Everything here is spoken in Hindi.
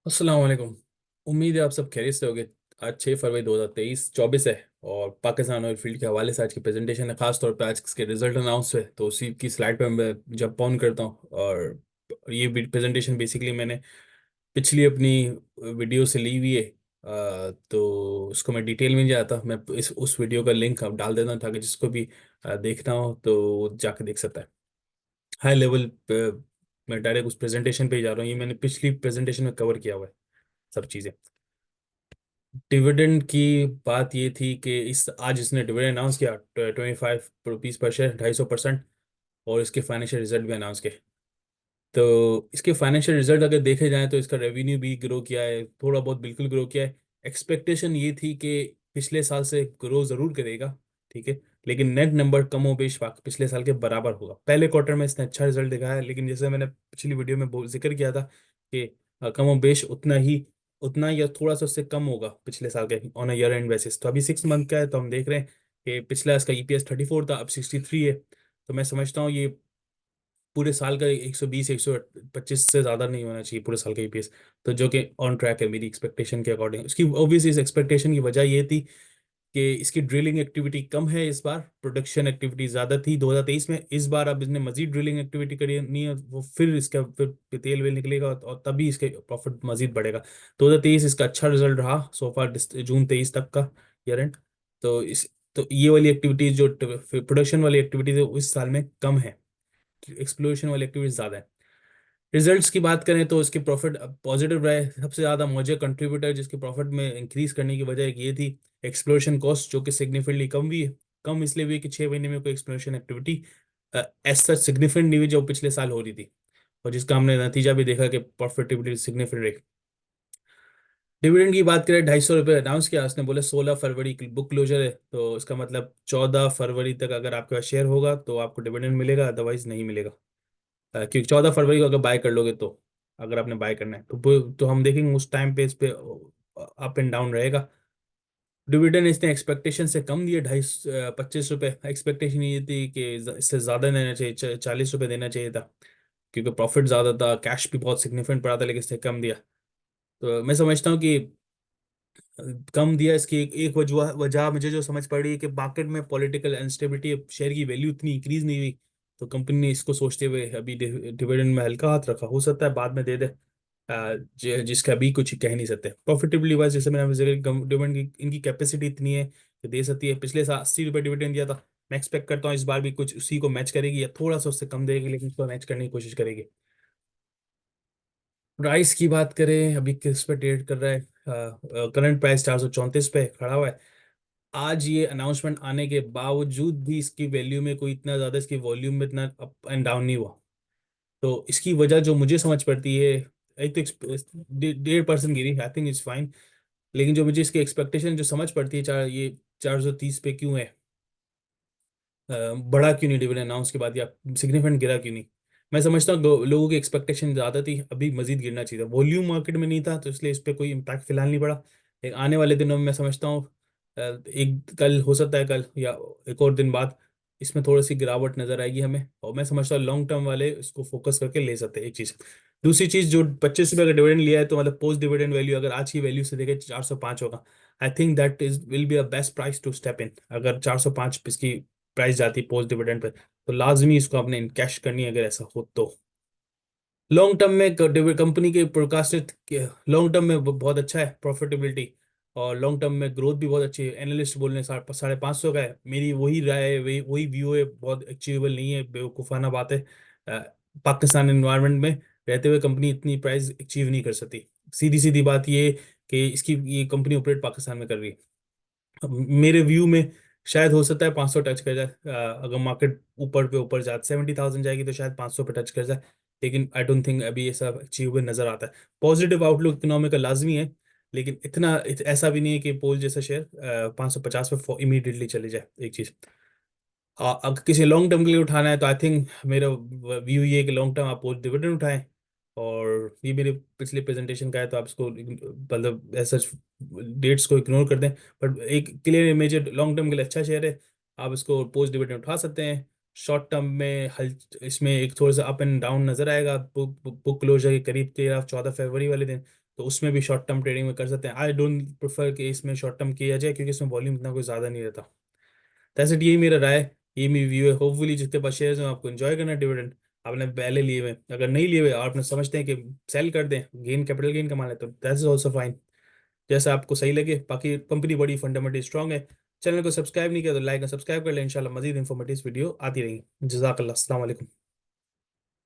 अस्सलाम वालेकुम। उम्मीद है आप सब खैरियत से होंगे। आज 6 फरवरी 2023 24 है और पाकिस्तान ऑयल फील्ड के हवाले से आज की प्रेजेंटेशन है। खास तौर पे आज इसके रिजल्ट अनाउंस है तो उसी की स्लाइड पे मैं जंप ऑन करता हूँ। और ये प्रेजेंटेशन बेसिकली मैंने पिछली अपनी वीडियो से ली हुई है। तो उसको मैं डिटेल में नहीं जाता, मैं इस उस वीडियो का लिंक अब डाल देता हूँ ताकि जिसको भी देखना हो तो वो जाके देख सकता है। हाई लेवल पे मैं डायरेक्ट उस प्रेजेंटेशन पे ही जा रहा हूँ। ये मैंने पिछली प्रेजेंटेशन में कवर किया हुआ है सब चीज़ें। डिविडेंड की बात ये थी कि इस आज इसने डिविडेंड अनाउंस किया 25 रुपीज़ पर शेयर, 250%। और इसके फाइनेंशियल रिजल्ट भी अनाउंस किए। तो इसके फाइनेंशियल रिजल्ट अगर देखे जाएं तो इसका रेवेन्यू भी ग्रो किया है, थोड़ा बहुत बिल्कुल ग्रो किया है। एक्सपेक्टेशन ये थी कि पिछले साल से ग्रो जरूर करेगा, ठीक है, लेकिन नेट नंबर कमोबेश पिछले साल के बराबर होगा। पहले क्वार्टर में इसने अच्छा रिजल्ट दिखाया है, लेकिन जैसे मैंने पिछली वीडियो में जिक्र किया था कि कमोबेश उतना या थोड़ा सा उससे कम होगा पिछले साल के on a year and bases. तो अभी 6 मंथ का है तो हम देख रहे हैं कि पिछला इसका ईपीएस 34 था, अब 63 है। तो मैं समझता हूँ ये पूरे साल का 120 125 से ज़्यादा नहीं होना चाहिए पूरे साल का ईपीएस। तो जो कि ऑन ट्रैक है मेरी एक्सपेक्टेशन के अकॉर्डिंग। उसकी ऑब्वियस इस एक्सपेक्टेशन की वजह ये थी कि इसकी ड्रिलिंग एक्टिविटी कम है इस बार, प्रोडक्शन एक्टिविटी ज़्यादा थी 2023 में। इस बार अब इसने मजीद ड्रिलिंग एक्टिविटी करी नहीं है, वो फिर इसका फिर तेल वेल निकलेगा और तभी इसके प्रॉफिट मजीद बढ़ेगा। 2023 इसका अच्छा रिजल्ट रहा सो फार जून 23 तक का ईयर एंड। तो इस तो ये वाली एक्टिविटीज जो प्रोडक्शन वाली एक्टिविटीज है वो इस साल में कम है, एक्सप्लोरेशन वाली एक्टिविटीज ज़्यादा है। रिजल्ट्स की बात करें तो इसके प्रॉफिट पॉजिटिव रहे। सबसे ज़्यादा मुझे कंट्रीब्यूटर जिसके प्रॉफिट में इंक्रीज करने की वजह एक ये थी एक्सप्लोरेशन कॉस्ट, जो कि सिग्निफिकेंटली कम हुई है। कम इसलिए हुई कि 6 महीने में कोई exploration activity as such significant नहीं हुई जो पिछले साल हो रही थी, और जिसका हमने नतीजा भी देखा कि प्रॉफिटेबिलिटी सिग्निफिकेंट रही। डिविडेंड की बात करें, 250 रुपये अनाउंस किया उसने, बोले 16 फरवरी की बुक क्लोजर है तो इसका मतलब 14 फरवरी तक अगर आपके पास शेयर होगा तो आपको डिविडेंड मिलेगा, अदरवाइज नहीं मिलेगा। क्योंकि 14 फरवरी को अगर बाय कर लोगे तो, अगर आपने बाय करना है तो हम देखेंगे उस टाइम पे इस पे अप एंड डाउन रहेगा। डिविडेंड इसने एक्सपेक्टेशन से कम दिए, 25 रुपये। एक्सपेक्टेशन ये थी कि इससे ज़्यादा देना चाहिए, 40 रुपये देना चाहिए था, क्योंकि प्रॉफिट ज़्यादा था, कैश भी बहुत सिग्निफिकेंट पड़ा था, लेकिन इसने कम दिया। तो मैं समझता हूँ कि कम दिया इसकी एक वजह वजह मुझे जो समझ पड़ी है कि मार्केट में पॉलिटिकल अनस्टेबिलिटी, शेयर की वैल्यू इतनी इंक्रीज नहीं हुई। तो कंपनी ने इसको सोचते हुए अभी डिविडेंड में हल्का हाथ रखा, हो सकता है बाद में दे दे। जिसका अभी कुछ कह नहीं सकते। प्रॉफिटेबली वाइज जैसे मैंने डिविडेंड की इनकी कैपेसिटी इतनी है कि दे सकती है। पिछले साल 80 रुपये डिविडेंड दिया था, मैं एक्सपेक्ट करता हूँ इस बार भी कुछ उसी को मैच करेगी या थोड़ा सा उससे कम देगी, लेकिन उसको मैच करने की कोशिश करेगी। प्राइस की बात करें, अभी किस पे ट्रेड कर रहा है? करंट प्राइस 434 पे खड़ा हुआ है। आज ये अनाउंसमेंट आने के बावजूद भी इसकी वैल्यू में कोई इतना ज़्यादा, इसकी वॉल्यूम में इतना अप एंड डाउन नहीं हुआ। तो इसकी वजह जो मुझे समझ पड़ती है, एक तो 1.5% गिरी, आई थिंक इट्स फाइन। लेकिन जो मुझे इसकी एक्सपेक्टेशन जो समझ पड़ती है, 430 पे क्यों है? बढ़ा क्यों नहीं डिविडेंड अनाउंस के बाद, या सिग्निफिकेंट गिरा क्यों नहीं? मैं समझता हूँ लोगों की एक्सपेक्टेशन ज़्यादा थी, अभी मजीद गिरना चाहिए था। वॉल्यूम मार्केट में नहीं था तो इसलिए इस पर कोई इम्पैक्ट फिलहाल नहीं पड़ा। एक आने वाले दिनों में मैं समझता हूँ एक कल हो सकता है, कल या एक और दिन बाद इसमें थोड़ी सी गिरावट नजर आएगी हमें। और मैं समझता हूँ लॉन्ग टर्म वाले इसको फोकस करके ले सकते हैं, एक चीज़। दूसरी चीज़, जो 25 रुपये का डिविडेंड लिया है तो मतलब पोस्ट डिविडेंड वैल्यू अगर आज की वैल्यू से देखें 405 होगा। I think that is will be a best price to step in. अगर 405 इसकी प्राइस जाती पोस्ट डिविडेंड पे तो लाजमी इसको आपने इनकैश करनी है, अगर ऐसा हो तो। लॉन्ग टर्म में कंपनी के प्रोकास्टेड, लॉन्ग टर्म में बहुत अच्छा है प्रॉफिटेबिलिटी, और लॉन्ग टर्म में ग्रोथ भी बहुत अच्छी है। एनालिस्ट बोल रहे हैं 550 का है, मेरी वही राय है, वही वही व्यू है। बहुत अचीवेबल नहीं है, बेवकूफ़ाना बात है। पाकिस्तान एनवायरनमेंट में रहते हुए कंपनी इतनी प्राइस अचीव नहीं कर सकती। सीधी सीधी बात ये है कि इसकी ये कंपनी ऑपरेट पाकिस्तान में कर रही है। अब मेरे व्यू में शायद हो सकता है 500 टच कर जाए। अगर मार्केट ऊपर पे ऊपर जाए 70,000 जाएगी तो शायद 500 पे टच कर जाए। लेकिन आई डोंट थिंक अभी ये सब अचीवेबल नजर आता है। पॉजिटिव आउटलुक इकोनॉमिक का लाजमी है, लेकिन ऐसा भी नहीं है कि पोल जैसा शेयर 550 पे इमीडिएटली चले जाए, एक चीज। अगर किसी लॉन्ग टर्म के लिए उठाना है तो आई थिंक मेरा व्यू ये है कि लॉन्ग टर्म आप पोस्ट डिविडेंड उठाएं। और ये मेरे पिछले प्रेजेंटेशन का है तो आप इसको मतलब ऐसा डेट्स को इग्नोर कर दें। बट एक क्लियर इमेज है, लॉन्ग टर्म के लिए अच्छा शेयर है, आप इसको पोस्ट डिविडेंड उठा सकते हैं। शॉर्ट टर्म में हल इसमें एक थोड़ा सा अप एंड डाउन नजर आएगा। बुक क्लोजर के करीब के 14 फरवरी वाले दिन तो उसमें भी शॉर्ट टर्म ट्रेडिंग में कर सकते हैं। आई डोंट प्रेफर कि इसमें शॉर्ट टर्म किया जाए, क्योंकि इसमें वॉल्यूम इतना कोई ज़्यादा नहीं रहता। वैसे यही मेरा राय, ये मेरी व्यू है। होपफुली जितने पास शेयर्स हैं आपको एंजॉय करना डिविडेंड। आपने पहले लिए हुए, अगर नहीं लिए हुए और आपने समझते हैं कि सेल कर दें, गेन कैपिटल गेन कमा लें, तो दैट इज ऑल्सो फाइन, जैसा आपको सही लगे। बाकी कंपनी बड़ी फंडामेंटली स्ट्रांग है। चैनल को सब्सक्राइब नहीं किया तो लाइक और सब्सक्राइब कर लें। इंशाल्लाह मजीद इंफॉर्मेटिव वीडियो आती रहेंगी। जज़ाकल्लाह, अस्सलाम वालेकुम।